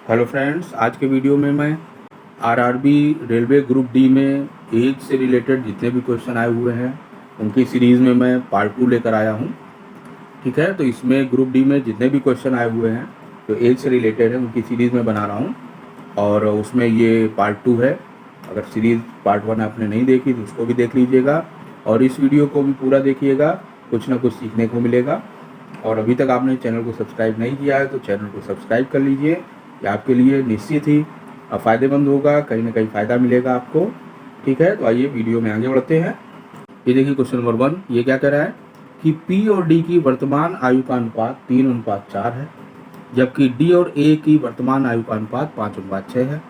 Hello friends, आज के video में मैं आरआरबी रेलवे ग्रुप डी में एज से रिलेटेड जितने भी क्वेश्चन आए हुए हैं उनकी सीरीज़ में मैं पार्ट 2 लेकर आया हूं। ठीक है, तो इसमें ग्रुप डी में जितने भी क्वेश्चन आए हुए हैं जो एज से रिलेटेड है उनकी सीरीज़ में बना रहा हूं और उसमें ये पार्ट 2 है। अगर सीरीज़ पार्ट 1 आपने नहीं देखी तो उसको भी देख लीजिएगा और इस वीडियो को भी पूरा देखिएगा, कुछ ना कुछ सीखने को मिलेगा। और अभी तक आपने चैनल को सब्सक्राइब नहीं किया है तो चैनल को सब्सक्राइब कर लीजिए। ये आपके लिए निश्चित ही फ़ायदेमंद होगा, कहीं ना कहीं फ़ायदा मिलेगा आपको। ठीक है, तो आइए वीडियो में आगे बढ़ते हैं। ये देखिए क्वेश्चन नंबर 1, ये क्या कह रहा है कि P और D की वर्तमान आयु का अनुपात 3:4 है, जबकि D और A की वर्तमान आयु का अनुपात 5:6 है।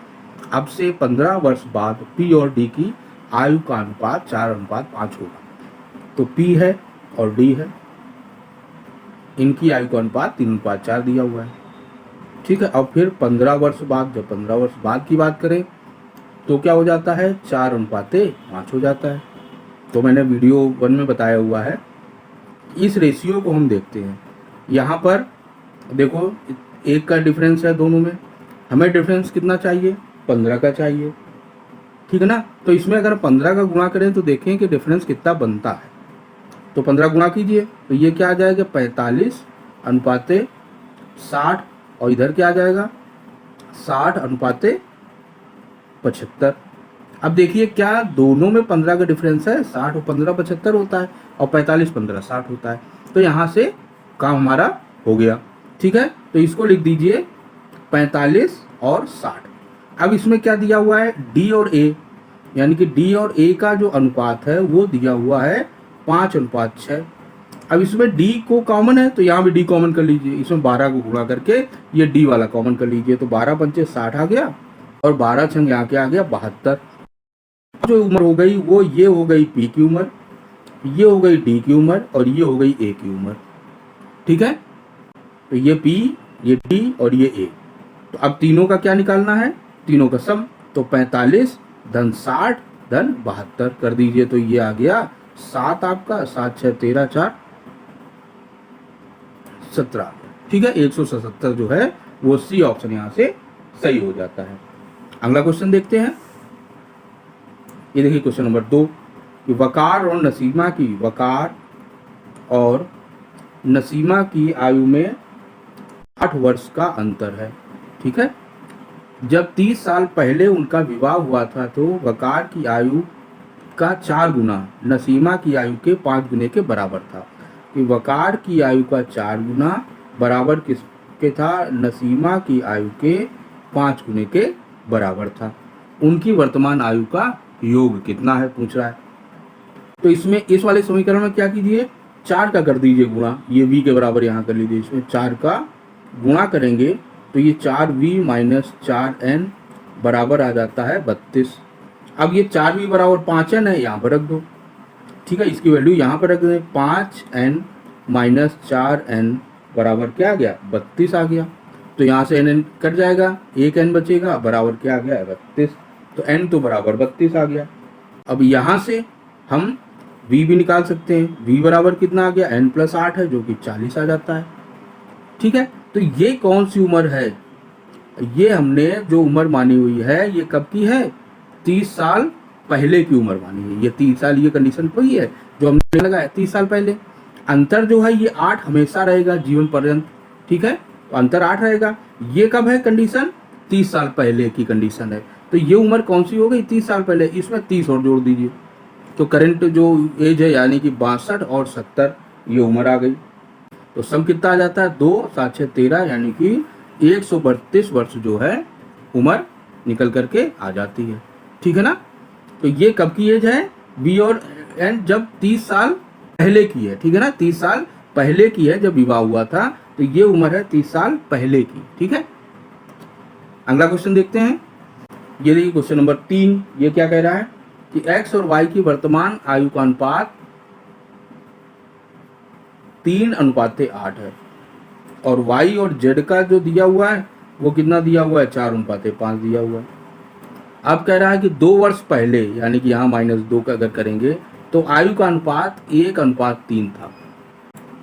अब से 15 वर्ष बाद P और D की आयु का अनुपात 4:5 होगा। तो P है और D है, इनकी आयु का अनुपात 3:4 दिया हुआ है। ठीक है, अब फिर 15 वर्ष बाद, जब 15 वर्ष बाद की बात करें तो क्या हो जाता है, 4:5 हो जाता है। तो मैंने वीडियो 1 में बताया हुआ है। इस रेशियो को हम देखते हैं। यहाँ पर देखो, एक का डिफरेंस है दोनों में, हमें डिफरेंस कितना चाहिए, 15 का चाहिए। ठीक है ना, तो इसमें अगर 15 का गुणा करें तो देखें कि डिफरेंस कितना बनता है। तो 15 गुणा कीजिए तो ये क्या आ जाएगा, 45:60, और इधर क्या आ जाएगा, 60:75। अब देखिए क्या दोनों में 15 का डिफरेंस है, 60 और 15 75 होता है और 45 15 60 होता है। तो यहाँ से काम हमारा हो गया। ठीक है, तो इसको लिख दीजिए 45 और 60। अब इसमें क्या दिया हुआ है, डी और ए, यानी कि डी और ए का जो अनुपात है वो दिया हुआ है 5:6। अब इसमें d को कॉमन है तो यहाँ भी d कॉमन कर लीजिए, इसमें 12 को गुणा करके ये d वाला कॉमन कर लीजिए। तो 12 पंचे 60 आ गया और 12 छंग यहाँ के आ गया 72। जो उम्र हो गई वो ये हो गई p की उम्र, ये हो गई d की उम्र और ये हो गई a की उम्र। ठीक है, तो ये p, ये d और ये a। तो अब तीनों का क्या निकालना है, तीनों का सम। तो 45 धन 60 धन 72 कर दीजिए, तो ये आ गया 7 आपका, 7 6 13 4 17। ठीक है, 177 जो है वो सी ऑप्शन यहाँ से सही हो जाता है। अगला क्वेश्चन देखते हैं। ये देखिए क्वेश्चन नंबर 2 कि वकार और नसीमा की आयु में 8 वर्ष का अंतर है। ठीक है, जब 30 साल पहले उनका विवाह हुआ था तो वकार की आयु का 4 गुना नसीमा की आयु के 5 गुने के बराबर था। कि वकार की आयु का 4 गुना बराबर किसके था, नसीमा की आयु के 5 गुने के बराबर था। उनकी वर्तमान आयु का योग कितना है पूछ रहा है। तो इसमें इस वाले समीकरण में क्या कीजिए, 4 का कर दीजिए गुणा, ये v के बराबर यहाँ कर लीजिए। इसमें 4 का गुणा करेंगे तो ये 4v माइनस 4n बराबर आ जाता है 32। अब ये 4v बराबर 5n है, यहाँ पर रख दो। ठीक है, इसकी वैल्यू यहाँ पर रख दें, 5n माइनस 4n बराबर क्या आ गया, 32 आ गया। तो यहाँ से n कट जाएगा, एक n बचेगा, बराबर क्या आ गया, 32। तो n तो बराबर 32 आ गया। अब यहाँ से हम v भी निकाल सकते हैं। v बराबर कितना आ गया, n प्लस 8 है जो कि 40 आ जाता है। ठीक है, तो ये कौन सी उम्र है, ये हमने जो उम्र मानी हुई है ये कब की है, 30 साल पहले की उम्र मानी है। ये 30 साल, ये कंडीशन वही है जो हमने लगाया 30 साल पहले। अंतर जो है ये 8 हमेशा रहेगा जीवन पर्यंत। ठीक है, तो अंतर 8 रहेगा। ये कब है कंडीशन, 30 साल पहले की कंडीशन है। तो ये उम्र कौन सी हो गई, 30 साल पहले। इसमें 30 और जोड़ दीजिए तो करंट जो एज है यानी कि 62 और 70 ये उम्र आ गई। तो सम कितना आ जाता है, 2 7 6 13, यानी कि 132 वर्ष जो है उम्र निकल करके आ जाती है। ठीक है ना, तो ये कब की एज है, बी और एन जब 30 साल पहले की है। ठीक है ना, 30 साल पहले की है जब विवाह हुआ था, तो ये उम्र है 30 साल पहले की। ठीक है, अगला क्वेश्चन देखते हैं। ये देखिए क्वेश्चन नंबर 3, ये क्या कह रहा है कि x और y की वर्तमान आयु का अनुपात 3:8 है और y और z का जो दिया हुआ है वो कितना दिया हुआ है, 4:5 दिया हुआ है। अब कह रहा है कि 2 वर्ष पहले, यानी कि यहाँ -2 का अगर करेंगे तो आयु का अनुपात 1:3 था।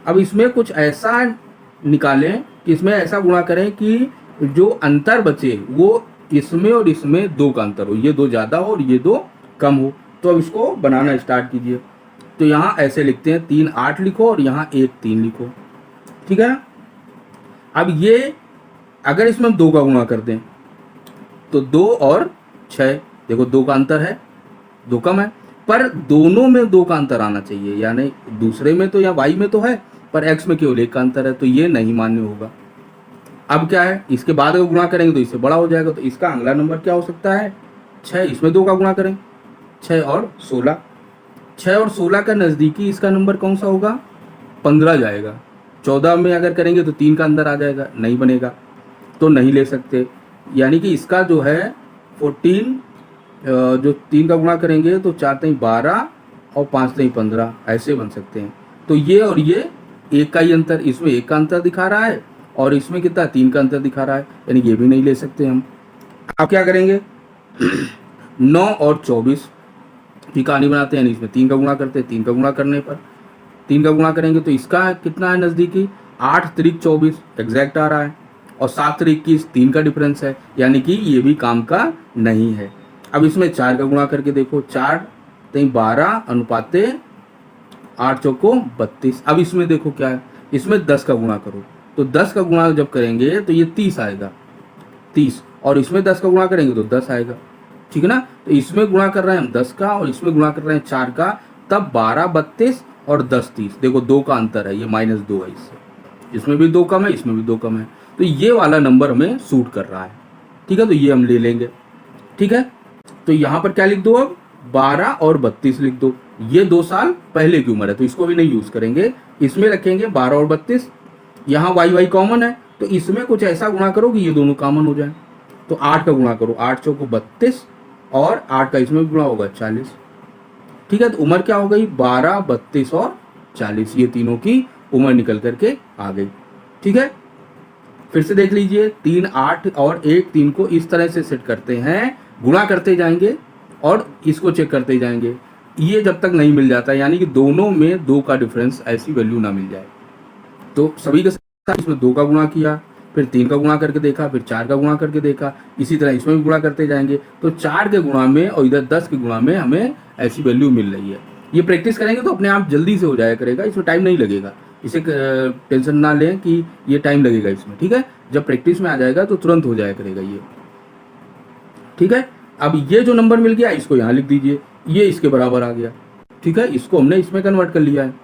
अब इसमें कुछ ऐसा निकालें कि इसमें ऐसा गुणा करें कि जो अंतर बचे वो इसमें और इसमें 2 का अंतर हो, ये 2 ज़्यादा हो और ये 2 कम हो। तो अब इसको बनाना स्टार्ट कीजिए। तो यहाँ ऐसे लिखते हैं 3 8 लिखो और यहाँ 1 3 लिखो, ठीक है ना। अब ये अगर इसमें हम 2 का गुणा कर दें तो 2 और 6, देखो 2 का अंतर है, 2 कम है, पर दोनों में 2 का अंतर आना चाहिए, यानी दूसरे में तो या y में तो है पर x में केवल 1 का अंतर है, तो ये नहीं मान्य होगा। अब क्या है, इसके बाद अगर गुणा करेंगे तो इससे बड़ा हो जाएगा, तो इसका अगला नंबर क्या हो सकता है 6, इसमें 2 का गुणा करें 6 और 16, 6 और 16 का नज़दीकी इसका नंबर कौन सा होगा 15 जाएगा। 14 में अगर करेंगे तो 3 का अंदर आ जाएगा, नहीं बनेगा, तो नहीं ले सकते। यानी कि इसका जो है 14 जो 3 का गुणा करेंगे तो 4 3 12 और 5 3 15 ऐसे बन सकते हैं। तो ये और ये 1 का ही अंतर, इसमें 1 का अंतर दिखा रहा है और इसमें कितना 3 का अंतर दिखा रहा है, यानी ये भी नहीं ले सकते हम। अब क्या करेंगे 9 और 24 की कहानी बनाते हैं, इसमें 3 का गुणा करते हैं, 3 का गुणा करने पर 3 का गुणा करेंगे तो इसका कितना है नज़दीकी 8 3 24 एग्जैक्ट आ रहा है और 7 3 21 3 का डिफरेंस है, यानी कि ये भी काम का नहीं है। अब इसमें 4 का गुणा करके देखो 4 3 12 अनुपाते 8 चौको 32। अब इसमें देखो क्या है, इसमें 10 का गुणा करो तो 10 का गुणा जब करेंगे तो ये 30 आएगा 30, और इसमें 10 का गुणा करेंगे तो 10 आएगा, ठीक है ना। तो इसमें गुणा कर रहे हैं हम 10 का और इसमें गुणा कर रहे हैं 4 का, तब 12 32 और 10 30, देखो 2 का अंतर है, ये -2 है इससे, इसमें भी 2 कम है इसमें भी 2 कम है, तो ये वाला नंबर हमें सूट कर रहा है, ठीक है। तो ये हम ले लेंगे, ठीक है। तो यहाँ पर क्या लिख दो, अब 12 और 32 लिख दो, ये 2 साल पहले की उम्र है तो इसको भी नहीं यूज करेंगे, इसमें रखेंगे 12 और 32, यहाँ y कॉमन है तो इसमें कुछ ऐसा गुणा करो कि ये दोनों कॉमन हो जाए। तो 8 का गुणा करो, 8 चौको 32 और 8 का इसमें गुणा होगा 40, ठीक है। तो उम्र क्या हो गई 12 32 और 40, ये तीनों की उम्र निकल करके आ गई, ठीक है। फिर से देख लीजिए 3 8 और 1 3 को इस तरह से सेट करते हैं, गुणा करते जाएंगे और इसको चेक करते जाएंगे, ये जब तक नहीं मिल जाता, यानी कि दोनों में 2 का डिफरेंस ऐसी वैल्यू ना मिल जाए। तो सभी के साथ इसमें 2 का गुणा किया, फिर 3 का गुणा करके देखा, फिर 4 का गुणा करके देखा, इसी तरह इसमें भी गुणा करते जाएंगे। तो 4 के गुणा में और इधर 10 के गुणा में हमें ऐसी वैल्यू मिल रही है। ये प्रैक्टिस करेंगे तो अपने आप जल्दी से हो जाया करेगा, इसमें टाइम नहीं लगेगा, इसे टेंशन ना लें कि ये टाइम लगेगा इसमें, ठीक है। जब प्रैक्टिस में आ जाएगा तो तुरंत हो जाया करेगा ये, ठीक है। अब ये जो नंबर मिल गया इसको यहाँ लिख दीजिए, ये इसके बराबर आ गया, ठीक है, इसको हमने इसमें कन्वर्ट कर लिया है।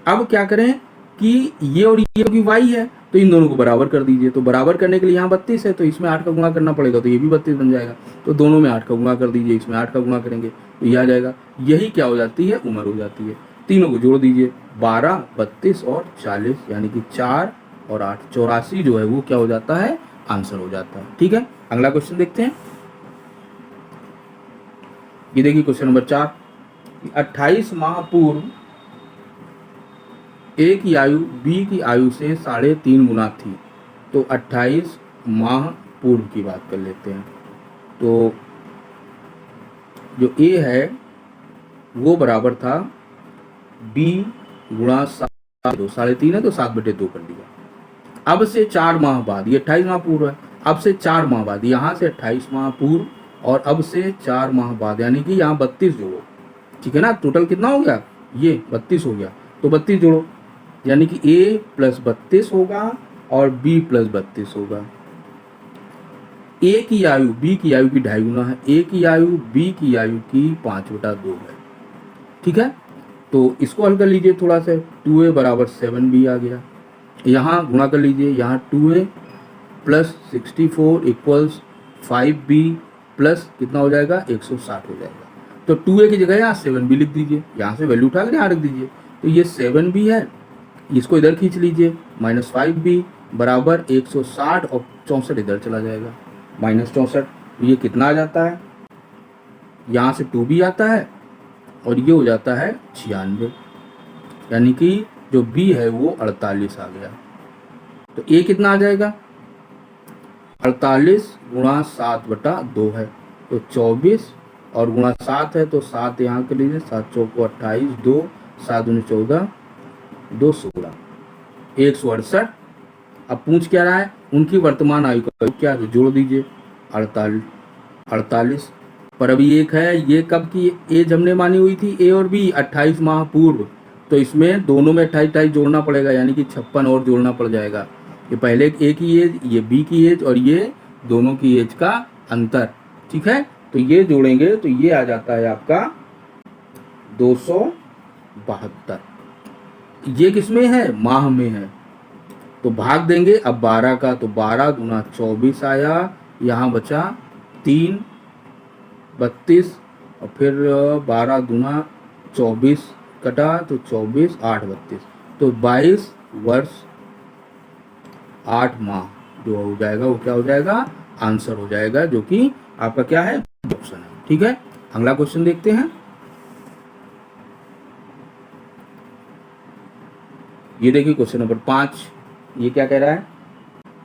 अब क्या करें कि ये और ये की y है तो इन दोनों को बराबर कर दीजिए, तो बराबर करने के लिए यहाँ 32 है तो इसमें 8 का गुणा करना पड़ेगा, तो ये भी 32 बन जाएगा, तो दोनों में 8 का गुणा कर दीजिए, इसमें 8 का गुणा करेंगे तो ये आ जाएगा, यही क्या हो जाती है उम्र हो जाती है। तीनों को जोड़ दीजिए 12 32 और 40, यानी कि 4 और 8 84 जो है वो क्या हो जाता है आंसर हो जाता है, ठीक है। अगला क्वेश्चन देखते हैं, ये देखिए क्वेश्चन नंबर 4, 28 माह पूर्व ए की आयु बी की आयु से 3.5 गुना थी। तो 28 माह पूर्व की बात कर लेते हैं। तो जो ए है वो बराबर था बी गुणा 7, 3.5 है तो 7/2 कर दिया। अब से 4 माह बाद, ये 28 माह पूर्व है, अब से 4 माह बाद, यहाँ से 28 माह पूर्व और अब से 4 माह बाद, यानी कि यहाँ 32 जोड़ो, ठीक है ना। टोटल कितना हो गया, ये 32 हो गया, तो 32 जोड़ो, यानी कि a + 32 होगा और b + 32 होगा। a की आयु b की आयु की 2.5 गुना है, a की आयु b की आयु की 5/2 है, ठीक है। तो इसको हल कर लीजिए थोड़ा सा, 2a = 7b आ गया, यहाँ गुणा कर लीजिए, यहाँ 2a + 64 = 5b प्लस कितना हो जाएगा 160 हो जाएगा। तो 2a की जगह यहाँ 7b लिख दीजिए, यहाँ से वैल्यू उठा कर यहाँ रख दीजिए, तो ये 7b है, इसको इधर खींच लीजिए, -5b = 160 और 64 इधर चला जाएगा, -64, ये कितना आ जाता है, यहाँ से 2b आता है और ये हो जाता है 96, यानी कि जो b है वो 48 आ गया। तो a कितना आ जाएगा 48 × 7/2 है, तो 24 और गुणा 7 है तो 7 यहाँ कर लीजिए, 7 चौको 28, 2 7 दूनी 14, 2 16, 168। अब पूछ क्या रहा है उनकी वर्तमान आयु का क्या है, जोड़ दीजिए 48। पर अभी एक है, ये कब की एज हमने मानी हुई थी, ए और बी 28 माह पूर्व, तो इसमें दोनों में 28 जोड़ना पड़ेगा, यानी कि 56 और जोड़ना पड़ जाएगा। ये पहले ए की एज, ये बी की एज, और ये दोनों की एज का अंतर, ठीक है। तो ये जोड़ेंगे तो ये आ जाता है आपका 272। ये किसमें है, माह में है, तो भाग देंगे अब 12 का, तो 12 गुना 24 आया, यहाँ बचा 3, 32, और फिर 12 गुना 24 कटा तो 24, 8, 32, तो 22 वर्ष 8 माह जो हो जाएगा वो क्या हो जाएगा, आंसर हो जाएगा, जो कि आपका क्या है, ऑप्शन है। ठीक है, अगला क्वेश्चन देखते हैं। ये देखिए क्वेश्चन नंबर 5, ये क्या कह रहा है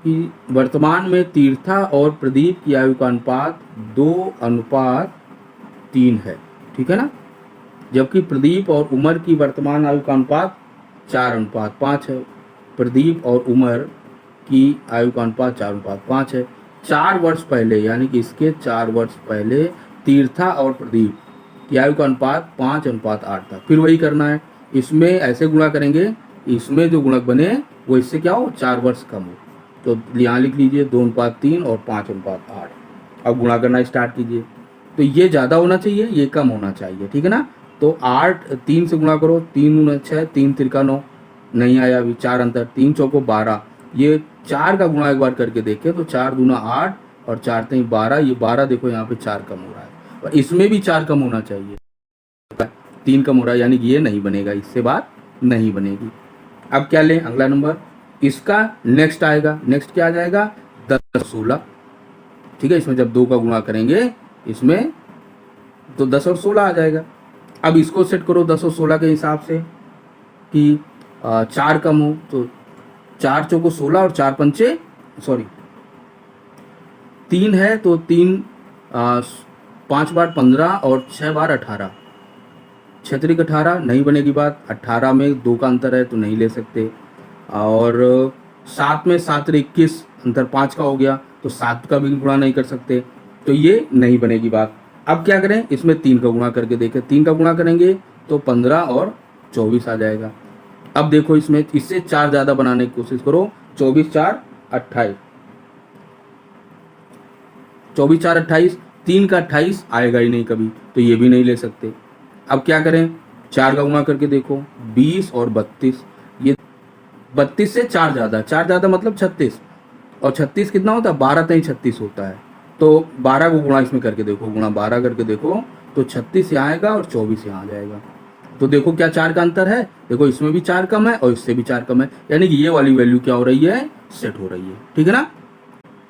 कि वर्तमान में तीर्था और प्रदीप की आयु का अनुपात 2:3 है, ठीक है ना, जबकि प्रदीप और उमर की वर्तमान आयु का अनुपात 4:5 है। प्रदीप और उमर की आयु का अनुपात 4:5 है। 4 वर्ष पहले, यानी कि इसके 4 वर्ष पहले तीर्था और प्रदीप की आयु का अनुपात 5:8 था। फिर वही करना है, इसमें ऐसे गुणा करेंगे, इसमें जो गुणक बने वो इससे क्या हो, 4 वर्ष कम हो, तो यहाँ लिख लीजिए 2:3 और 5:8। अब गुणा करना स्टार्ट कीजिए, तो ये ज़्यादा होना चाहिए, ये कम होना चाहिए, ठीक है ना। तो 8 3 से गुणा करो, 3 × 6, 3 × 9, नहीं आया अभी, 4 अंतर, 3 चौको 12, ये 4 का गुणा एक बार करके देखें तो 4 दूना 8 और 4 3 12, ये 12 देखो यहाँ पे 4 कम हो रहा है, और इसमें भी 4 कम होना चाहिए, 3 कम हो रहा है, यानी कि ये नहीं बनेगा, इससे बात नहीं बनेगी। अब क्या लें, अगला नंबर, इसका नेक्स्ट आएगा, नेक्स्ट क्या आ जाएगा, 10 16, ठीक है। इसमें जब 2 का गुणा करेंगे इसमें तो 10 और 16 आ जाएगा। अब इसको सेट करो 10 और 16 के हिसाब से कि 4 कम हो, तो 4 चौको 16 और 4 पंचे, सॉरी 3 है तो 3 5 बार 15 और 6 बार 18, 6 18 नहीं बनेगी बात, 18 में 2 का अंतर है तो नहीं ले सकते, और 7 में 7 21 अंतर 5 का हो गया, तो 7 का भी गुणा नहीं कर सकते, तो ये नहीं बनेगी बात। अब क्या करें, इसमें 3 का गुणा करके देखें, 3 का गुणा करेंगे तो 15 और 24 आ जाएगा। अब देखो इसमें इससे 4 ज़्यादा बनाने की कोशिश करो, 24 4 28, 24 4 28, 3 का 28 आएगा ही नहीं कभी, तो ये भी नहीं ले सकते। अब क्या करें, 4 का गुणा करके देखो, 20 और 32, ये 32 से 4 ज़्यादा, 4 ज़्यादा मतलब 36, और 36 कितना होता है, 12 3 36 होता है, तो 12 को गुणा इसमें करके देखो, गुणा 12 करके देखो तो 36 यहाँ आएगा और 24 यहाँ आ जाएगा। तो देखो क्या 4 का अंतर है, देखो इसमें भी 4 कम है और इससे भी 4 कम है, यानी कि ये वाली वैल्यू क्या हो रही है, सेट हो रही है, ठीक है ना।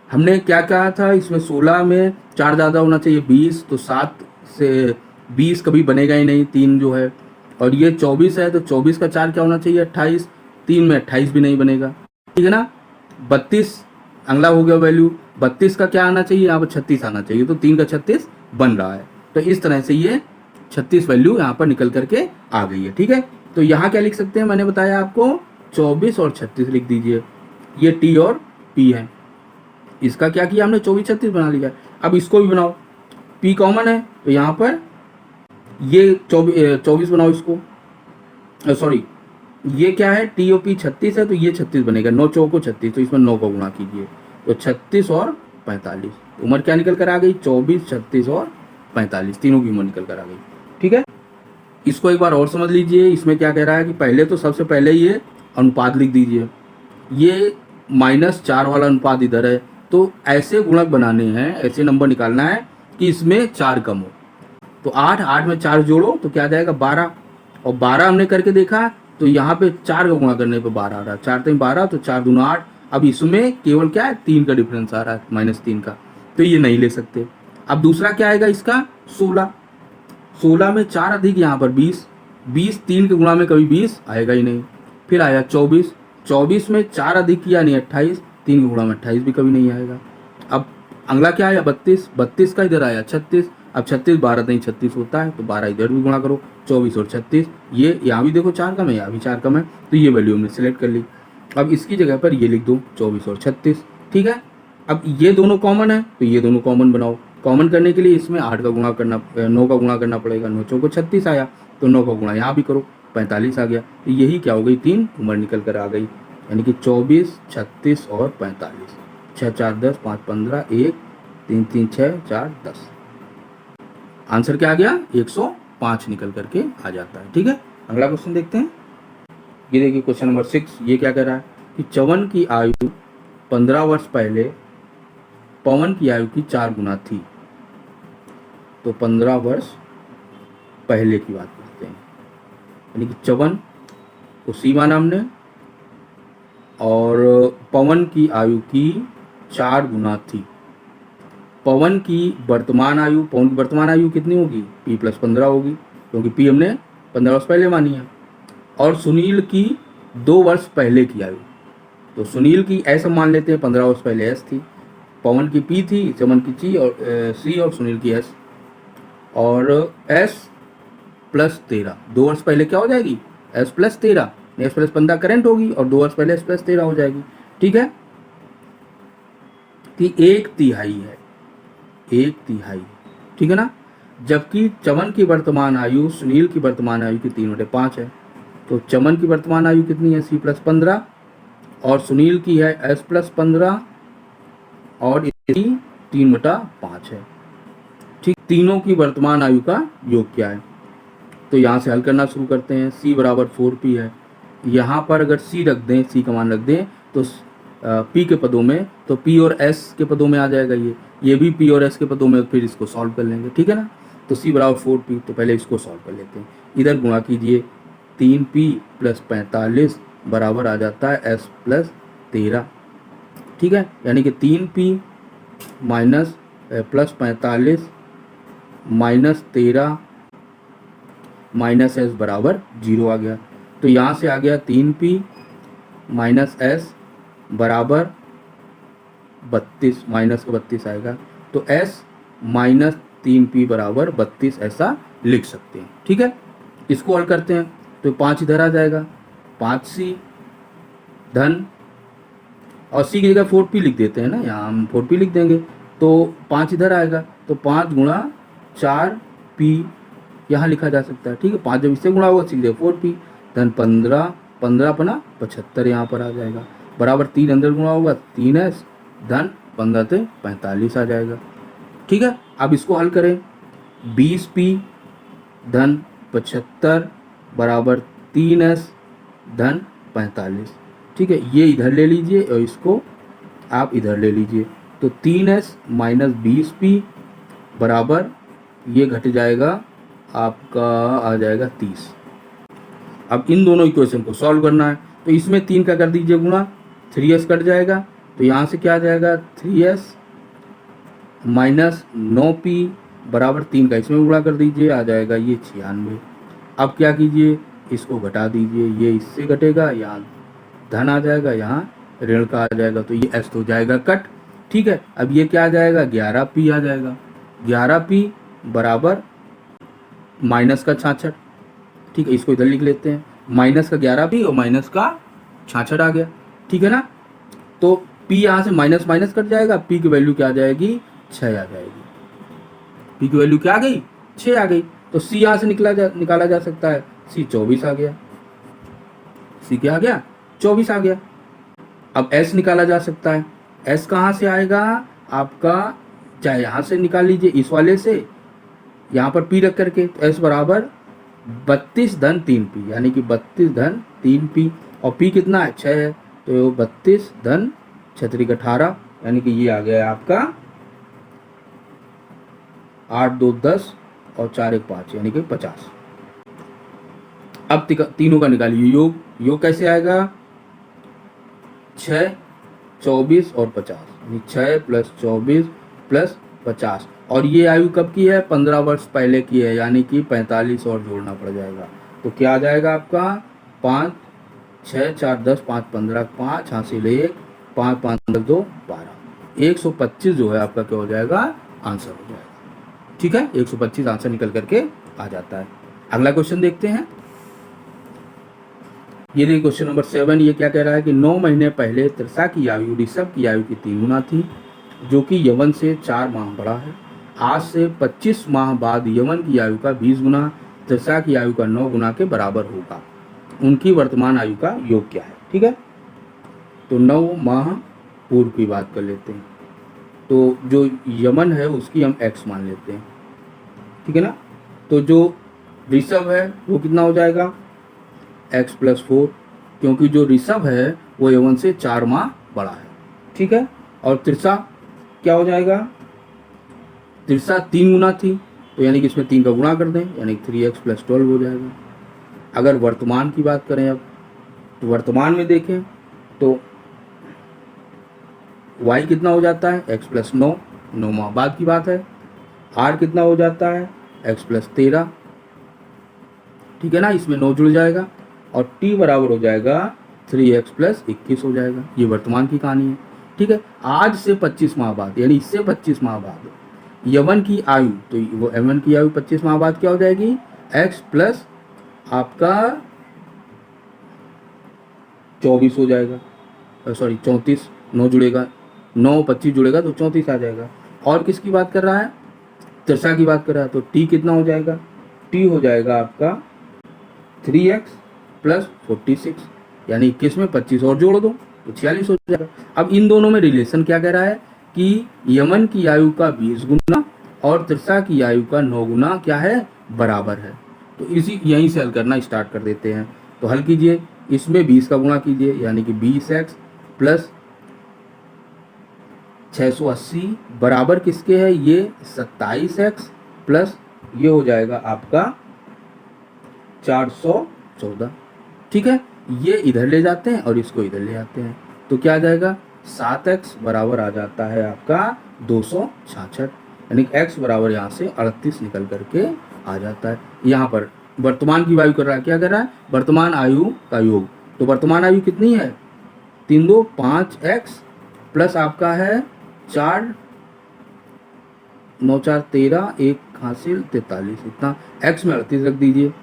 हमने क्या कहा था, इसमें 16 में 4 ज़्यादा होना चाहिए 20, तो 7 से 20 कभी बनेगा ही नहीं, 3 जो है, और ये 24 है तो 24 का 4 क्या होना चाहिए, 28, 3 में 28 भी नहीं बनेगा, ठीक है ना। 32 अगला हो गया वैल्यू, 32 का क्या आना चाहिए, यहाँ पर 36 आना चाहिए, तो 3 का 36 बन रहा है, तो इस तरह से ये 36 वैल्यू यहाँ पर निकल करके आ गई है, ठीक है। तो यहाँ क्या लिख सकते हैं, मैंने बताया आपको 24 और 36 लिख दीजिए, ये टी और पी है, इसका क्या किया हमने 24 36 बना लिया। अब इसको भी बनाओ, पी कॉमन है तो यहाँ पर ये 24 बनाओ इसको, सॉरी ये क्या है, टी ओ पी 36 है तो ये 36 बनेगा, 9 चौको 36, तो इसमें 9 का गुणा कीजिए, तो 36 और 45, उम्र क्या निकल कर आ गई, 24 36 और 45, तीनों की उम्र निकल कर आ गई, ठीक है। इसको एक बार और समझ लीजिए, इसमें क्या कह रहा है कि पहले तो सबसे पहले ये अनुपात लिख दीजिए, ये -4 वाला अनुपात इधर है, तो ऐसे गुणक बनाने हैं, ऐसे नंबर निकालना है कि इसमें 4 कम हो, तो 8 में 4 जोड़ो तो क्या आ जाएगा 12, और 12 हमने करके देखा तो यहाँ पे 4 का गुणा करने पे 12 आ रहा है, 4 3 12, तो 4 दूना 8, अब इसमें केवल क्या है, 3 का डिफरेंस आ रहा है, -3 का, तो ये नहीं ले सकते। अब दूसरा क्या आएगा इसका, 16, 16 में 4 अधिक यहाँ पर 20, 20 3 के गुणा में कभी 20 आएगा ही नहीं। फिर आया 24, 24 में 4 अधिक किया नहीं 28, 3 के गुणा में 28 भी कभी नहीं आएगा। अब अगला क्या आया 32, 32 का इधर आया 36, अब 36 12 नहीं 36 होता है, तो 12 इधर भी गुणा करो, 24 और 36, ये यहाँ भी देखो 4 कम है, यहाँ भी 4 कम है, तो ये वैल्यू हमने सेलेक्ट कर ली। अब इसकी जगह पर ये लिख दो 24 और 36, ठीक है। अब ये दोनों कॉमन है तो ये दोनों कॉमन बनाओ। कॉमन करने के लिए इसमें 8 का गुणा करना 9 का गुणा करना पड़ेगा। 9 चौको 36 आया, तो 9 का गुणा यहाँ भी करो, 45 आ गया। तो यही क्या हो गई, 3 उम्र निकल कर आ गई, यानी कि 24, 36 और 45। 6 4 10, 5 15, 1 3 3 6 4 10। आंसर क्या आ गया, 105 निकल करके आ जाता है। ठीक है, अगला क्वेश्चन देखते हैं। ये देखिए क्वेश्चन नंबर 6, ये क्या कह रहा है कि च्यवन की आयु 15 वर्ष पहले पवन की आयु की 4 गुना थी। तो 15 वर्ष पहले की बात करते हैं, यानी कि च्यवन को सी माना हमने और पवन की आयु की 4 गुना थी। पवन की वर्तमान आयु कितनी होगी, p + 15 होगी, क्योंकि p हमने 15 वर्ष पहले मानी है। और सुनील की 2 वर्ष पहले की आयु, तो सुनील की ऐसा मान लेते हैं 15 वर्ष पहले s थी, पवन की p थी, चमन की c और सुनील की s। और s + 13, 2 वर्ष पहले क्या हो जाएगी, s + 13, s + 15 करंट होगी और 2 वर्ष पहले s + 13 हो जाएगी। ठीक है, कि 1/3 है, 1/3, ठीक है ना। जबकि चमन की वर्तमान आयु सुनील की वर्तमान आयु की 3/5 है। तो चमन की वर्तमान आयु कितनी है, c + 15 और सुनील की है s + 15 और इसकी 3/5 है। ठीक, तीनों की वर्तमान आयु का योग क्या है, तो यहाँ से हल करना शुरू करते हैं। c = 4p है, यहाँ पर अगर c रख दें, c का मान रख दें तो p के पदों में, तो p और s के पदों में आ जाएगा, ये भी p और s के पदों में, फिर इसको सॉल्व कर लेंगे। ठीक है ना, तो c = 4p, तो पहले इसको सॉल्व कर लेते हैं। इधर गुणा कीजिए, 3p + 45 बराबर आ जाता है s + 13। ठीक है, यानी कि 3p + 45 - 13 - s बराबर 0 आ गया। तो यहाँ से आ गया 3p - s बराबर 32, माइनस का 32 आएगा, तो s - 3p बराबर 32 ऐसा लिख सकते हैं। ठीक है, इसको हल करते हैं तो 5 इधर आ जाएगा, 5c धन, और c की जगह 4p लिख देते हैं ना, यहाँ हम 4p लिख देंगे, तो 5 इधर आएगा, तो 5 × 4p यहाँ लिखा जा सकता है। ठीक है, 5 जब इससे गुणा होगा, c की जगह 4p धन 15, 15 × 75 यहाँ पर आ जाएगा, बराबर 3 अंदर गुणा होगा, 3s धन 15 से 45 आ जाएगा। ठीक है, अब इसको हल करें, 20p धन 75 बराबर 3s धन 45। ठीक है, ये इधर ले लीजिए और इसको आप इधर ले लीजिए, तो 3s - 20p बराबर, ये घट जाएगा आपका, आ जाएगा 30। अब इन दोनों इक्वेशन को सॉल्व करना है, तो इसमें 3 का कर दीजिए गुणा, 3s कट जाएगा, तो यहाँ से क्या आ जाएगा, 3s - 9p बराबर 3 का इसमें गुणा कर दीजिए, आ जाएगा ये 96। अब क्या कीजिए, इसको घटा दीजिए, ये इससे घटेगा, यहाँ धन आ जाएगा, यहाँ ऋण का आ जाएगा, तो ये s तो जाएगा कट। ठीक है, अब ये क्या आ जाएगा, 11p आ जाएगा, 11p बराबर माइनस का 66। ठीक है, इसको इधर लिख लेते हैं, माइनस का 11p और माइनस का 66 आ गया। ठीक है ना, तो p यहाँ से माइनस माइनस कट जाएगा, p की वैल्यू क्या आ जाएगी, 6 आ जाएगी। p की वैल्यू क्या आ गई, 6 आ गई। तो c यहाँ से निकाला जा सकता है, c 24 आ गया, c क्या आ गया, 24 आ गया। अब s निकाला जा सकता है, s कहाँ से आएगा आपका, चाहे यहाँ से निकाल लीजिए इस वाले से, यहाँ पर p रख करके, तो s बराबर 32 धन 3p, यानी कि 32 धन 3p, और p कितना है, 6 है, तो 32 धन 6 × 18, यानी कि ये आ गया आपका 8 2 10 और 4 1 5, यानी कि 50। अब तीनों का निकालिए योग, योग कैसे आएगा, 6 24 और 50, यानी 6 + 24 + 50, और ये आयु कब की है, 15 वर्ष पहले की है, यानी कि 45 और जोड़ना पड़ जाएगा, तो क्या आ जाएगा आपका, 5 6 4 10 5 15, 5 हासिल 1, 5 5 10 2 12, 125 जो है आपका क्या हो जाएगा, आंसर हो जाएगा। ठीक है, 125 आंसर निकल करके आ जाता है। अगला क्वेश्चन देखते हैं। ये देखिए क्वेश्चन नंबर 7, ये क्या कह रहा है कि 9 महीने पहले त्रिषा की आयु ऋषभ की आयु की 3 गुना थी, जो कि यवन से 4 माह बड़ा है। आज से 25 माह बाद यवन की आयु का 20 गुना त्रिषा की आयु का 9 गुना के बराबर होगा। उनकी वर्तमान आयु का योग क्या है? ठीक है, तो 9 माह पूर्व की बात कर लेते हैं। तो जो यमन है उसकी हम x मान लेते हैं, ठीक है ना। तो जो ऋषभ है वो कितना हो जाएगा? x + 4, क्योंकि जो ऋषभ है वो यवन से 4 माह बड़ा है, ठीक है। और त्रिषा क्या हो जाएगा? त्रिषा 3 गुना थी, तो यानी कि इसमें 3 का गुणा कर दें, यानी 3x + 12 हो जाएगा। अगर वर्तमान की बात करें अब, तो वर्तमान में देखें तो y कितना हो जाता है? x + 9, 9 माह बाद की बात है। r कितना हो जाता है? x + 13, ठीक है ना, इसमें 9 जुड़ जाएगा और t बराबर हो जाएगा 3x + 21 हो जाएगा। ये वर्तमान की कहानी है, ठीक है। आज से 25 माह बाद, यानी इससे 25 माह बाद यवन की आयु, तो वो यवन की आयु 25 माह बाद क्या हो जाएगी? x + आपका 24 हो जाएगा, सॉरी 34, 9 जुड़ेगा, 9 25 जुड़ेगा तो 34 आ जाएगा। और किसकी बात कर रहा है? त्रिषा की बात कर रहा है। तो t कितना हो जाएगा? t हो जाएगा आपका 3x + 46, यानी 21 में 25 और जोड़ दो तो 46 हो जाएगा। अब इन दोनों में रिलेशन क्या कह रहा है कि यमन की आयु का 20 गुना और त्रिषा की आयु का 9 गुना क्या है? बराबर है। तो इसी यहीं से हल करना स्टार्ट कर देते हैं। तो हल कीजिए, इसमें 20 का गुणा कीजिए, यानी कि 20x + 680 बराबर किसके है? ये 27x प्लस ये हो जाएगा आपका 414, ठीक है। ये इधर ले जाते हैं और इसको इधर ले आते हैं, तो क्या आ जाएगा? 7x बराबर आ जाता है आपका 266, यानी x बराबर यहाँ से 38 निकल करके आ जाता है। यहाँ पर वर्तमान की आयु कर रहा है, क्या कर रहा है? वर्तमान आयु का योग। तो वर्तमान आयु कितनी है? 3 2 5x प्लस आपका है 4 9 4 13, 1 हासिल 43, इतना x में 38 रख दीजिए।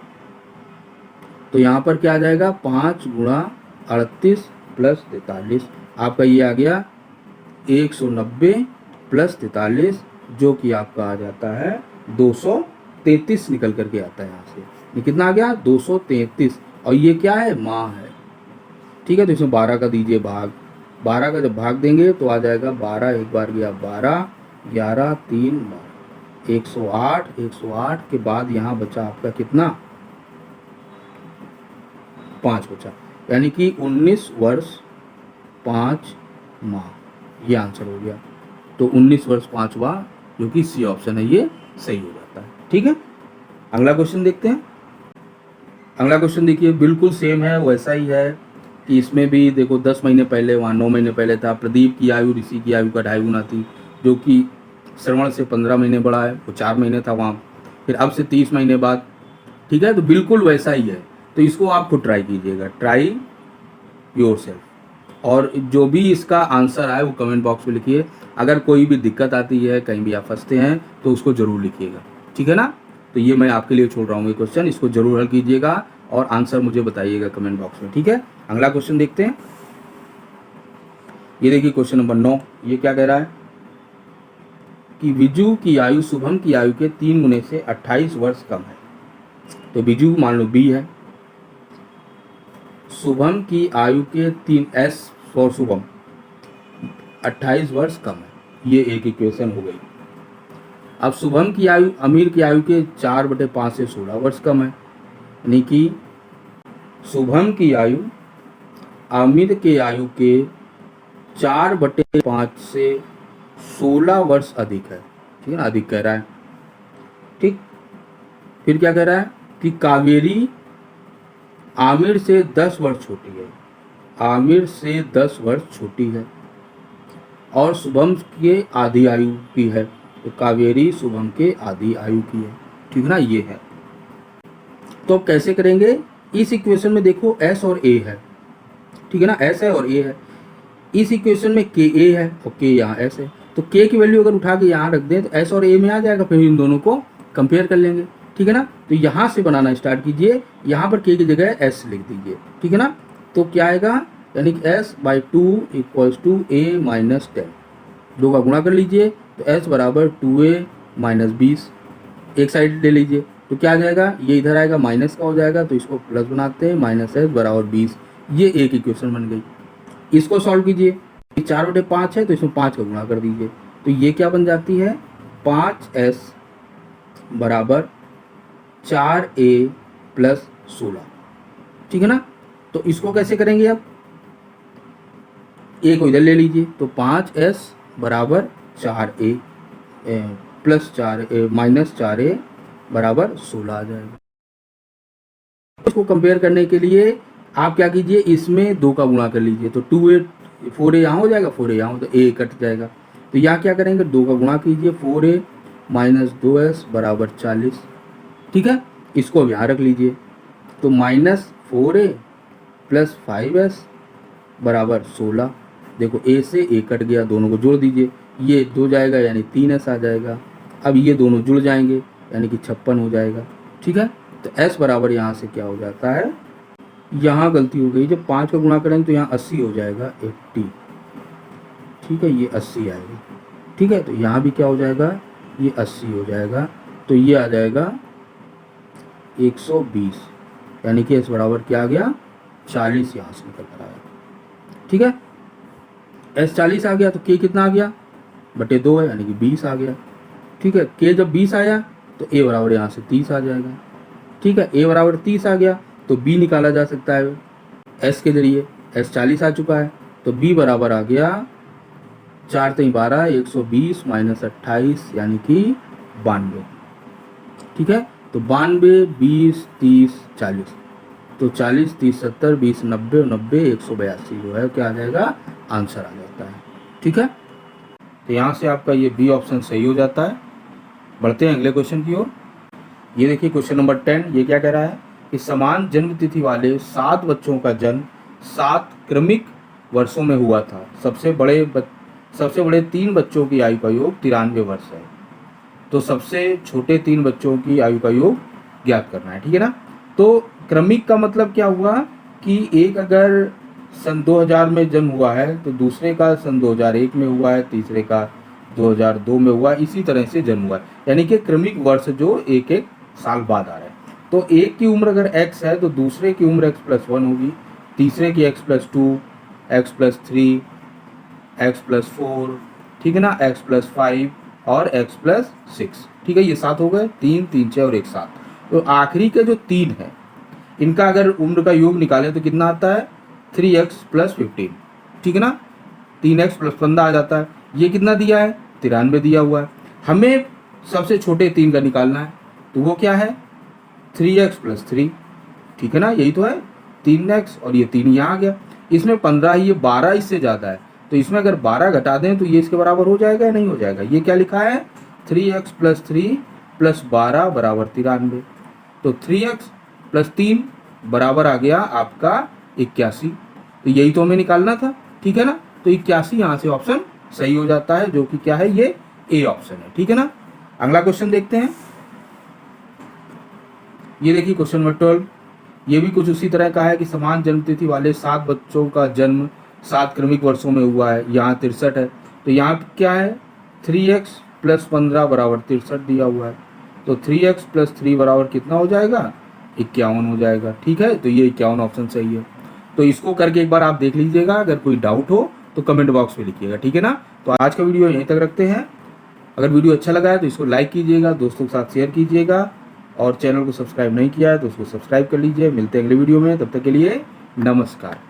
तो यहाँ पर क्या आ जाएगा? 5 गुणा 38 प्लस 43, आपका ये आ गया 190 प्लस 43, जो कि आपका आ जाता है 233 निकल करके आता है यहाँ से। ये कितना आ गया? 233, और ये क्या है? माह है, ठीक है। तो इसमें 12 का दीजिए भाग, 12 का जब भाग देंगे तो आ जाएगा 12, एक बार गया 12, 11 3 12, 108, 108 के बाद यहाँ बचा आपका कितना? 5 बचा, यानी कि 19 वर्ष 5 माह, ये आंसर हो गया। तो 19 वर्ष 5 माह, जो कि सी ऑप्शन है, ये सही हो जाता है, ठीक है। अगला क्वेश्चन देखते हैं। अगला क्वेश्चन देखिए, बिल्कुल सेम है, वैसा ही है कि इसमें भी देखो 10 महीने पहले, वहाँ 9 महीने पहले था। प्रदीप की आयु ऋषि की आयु का 2.5 गुना थी, जो कि श्रवण से 15 महीने बड़ा है, वो 4 महीने था वहाँ। फिर अब से 30 महीने बाद, ठीक है। तो बिल्कुल वैसा ही है, तो इसको आप खुद ट्राई कीजिएगा, ट्राई योरसेल्फ। और जो भी इसका आंसर आए वो कमेंट बॉक्स में लिखिए। अगर कोई भी दिक्कत आती है, कहीं भी आप फंसते हैं, तो उसको ज़रूर लिखिएगा, ठीक है ना। तो ये मैं आपके लिए छोड़ रहा हूँ ये क्वेश्चन, इसको ज़रूर हल कीजिएगा और आंसर मुझे बताइएगा कमेंट बॉक्स में, ठीक है। अगला क्वेश्चन देखते हैं। ये देखिए क्वेश्चन नंबर 9, ये क्या कह रहा है कि विजू की आयु शुभम की आयु के 3 गुने से 28 वर्ष कम है। तो विजू मान लो बी है, शुभम की आयु के 3s फॉर शुभम 28 वर्ष कम है, ये एक इक्वेशन हो गई। अब शुभम की आयु अमीर की आयु के 4/5 से 16 वर्ष कम है, यानी कि शुभम की आयु आमिर के आयु के 4/5 से 16 वर्ष अधिक है, ठीक है ना, अधिक कह रहा है, ठीक। फिर क्या कह रहा है कि कावेरी आमिर से 10 वर्ष छोटी है, आमिर से 10 वर्ष छोटी है और शुभम के आधी आयु की है। तो कावेरी शुभम के आधी आयु की है, ठीक है ना, ये है। तो अब कैसे करेंगे? इस इक्वेशन में देखो s और a है, ठीक है ना, s है और a है। इस इक्वेशन में k a है और k यहाँ s है, तो k की वैल्यू अगर उठा के यहाँ रख दें तो s और a में आ जाएगा, फिर इन दोनों को कंपेयर कर लेंगे, ठीक है ना। तो यहाँ से बनाना स्टार्ट कीजिए, यहाँ पर k की जगह s लिख दीजिए, ठीक है ना। तो क्या आएगा, यानी कि s/2 equals to a minus 10, 2 का गुणा कर लीजिए तो s बराबर 2a माइनस 20, एक साइड ले लीजिए तो क्या आ जाएगा, ये इधर आएगा माइनस का हो जाएगा तो इसको प्लस बनाते हैं, माइनस s बराबर 20, ये एक इक्वेशन बन गई। इसको सॉल्व कीजिए, 4/5 है तो इसमें 5 का गुणा कर दीजिए तो ये क्या बन जाती है, 5s बराबर 4a प्लस 16, ठीक है ना। तो इसको कैसे करेंगे, अब a को इधर ले लीजिए तो 5s बराबर 4a plus 4a minus 4a बराबर 16 आ जाएगा। इसको कंपेयर करने के लिए आप क्या कीजिए, इसमें 2 का गुणा कर लीजिए तो 2a 4a यहाँ हो जाएगा, 4a यहाँ हो तो a कट जाएगा। तो यहाँ क्या करेंगे, 2 का गुणा कीजिए, 4a माइनस 2s बराबर 40, ठीक है। इसको अब यहाँ रख लीजिए तो माइनस 4a प्लस 5s बराबर 16, देखो a से a कट गया, दोनों को जोड़ दीजिए, ये 2 जाएगा यानी 3s आ जाएगा। अब ये दोनों जुड़ जाएंगे यानी कि 56 हो जाएगा, ठीक है। तो s बराबर यहाँ से क्या हो जाता है, यहाँ गलती हो गई, जब 5 का गुणा करेंगे तो यहाँ 80 हो जाएगा, 80, ठीक है, ये 80 आएगा, ठीक है। तो यहाँ भी क्या हो जाएगा, ये 80 हो जाएगा तो ये आ जाएगा 120, यानी कि s बराबर क्या आ गया, 40 यहाँ से निकल कर आया, ठीक है। s 40 आ गया तो k कितना आ गया, बटे 2 है यानी कि 20 आ गया, ठीक है। k जब 20 आया तो a बराबर यहाँ से 30 आ जाएगा, ठीक है। a बराबर 30 आ गया तो b निकाला जा सकता है s के जरिए, s 40 आ चुका है तो b बराबर आ गया 4 3 12, 120 माइनस 28 यानी कि 92, ठीक है। तो 92, 20, 30, 40, तो 40, 30, 70, 20, 90, 90, 182 जो है क्या आ जाएगा, आंसर आ जाता है, ठीक है। तो यहाँ से आपका ये बी ऑप्शन सही हो जाता है। बढ़ते हैं अगले क्वेश्चन की ओर। ये देखिए क्वेश्चन नंबर 10, ये क्या कह रहा है कि समान जन्म तिथि वाले 7 बच्चों का जन्म 7 क्रमिक वर्षों में हुआ था। सबसे बड़े 3 बच्चों की आयु का योग 93 वर्ष है। तो सबसे छोटे 3 बच्चों की आयु का योग ज्ञात करना है, ठीक है ना। तो क्रमिक का मतलब क्या हुआ कि एक अगर सन 2000 में जन्म हुआ है तो दूसरे का सन 2001 में हुआ है, तीसरे का 2002 में हुआ, इसी तरह से जन्म हुआ है, यानी कि क्रमिक वर्ष जो एक एक साल बाद आ रहा है। तो एक की उम्र अगर x है तो दूसरे की उम्र x+1 होगी, तीसरे की x+2, x+3, x+4, ठीक है ना, x+5 और x+6, ठीक है। ये 7 हो गए, 3 3 6 और 1 7। तो आखिरी के जो 3 है इनका अगर उम्र का योग निकालें तो कितना आता है, 3x + 15, ठीक है ना, 3x + 15 आ जाता है। ये कितना दिया है, 93 दिया हुआ है। हमें सबसे छोटे 3 का निकालना है तो वो क्या है, 3x + 3, ठीक है ना, यही तो है, 3x और ये 3 यहाँ आ गया। इसमें 15 है, ये 12 इससे ज़्यादा है तो इसमें अगर 12 घटा दें तो ये इसके बराबर हो जाएगा या नहीं हो जाएगा। ये क्या लिखा है, 3x + 3 + 12 बराबर 93। तो 3x + 3 बराबर आ गया आपका 81। तो यही तो हमें निकालना था, ठीक है ना। तो 81 यहाँ से ऑप्शन सही हो जाता है, जो कि क्या है, ये ए ऑप्शन है, ठीक है ना। अगला क्वेश्चन देखते हैं। ये देखिए क्वेश्चन नंबर 12, ये भी कुछ उसी तरह का है कि समान जन्म तिथि वाले 7 बच्चों का जन्म 7 क्रमिक वर्षों में हुआ है। यहाँ 63 है तो यहाँ क्या है, 3x + 15 बराबर 63 दिया हुआ है। तो 3x + 3 बराबर कितना हो जाएगा, 51 हो जाएगा, ठीक है। तो ये 51 ऑप्शन सही है। तो इसको करके एक बार आप देख लीजिएगा, अगर कोई डाउट हो तो कमेंट बॉक्स में लिखिएगा, ठीक है ना। तो आज का वीडियो यहीं तक रखते हैं। अगर वीडियो अच्छा लगा है तो इसको लाइक कीजिएगा, दोस्तों के साथ शेयर कीजिएगा, और चैनल को सब्सक्राइब नहीं किया है तो उसको सब्सक्राइब कर लीजिए। मिलते हैं अगले वीडियो में, तब तक के लिए नमस्कार।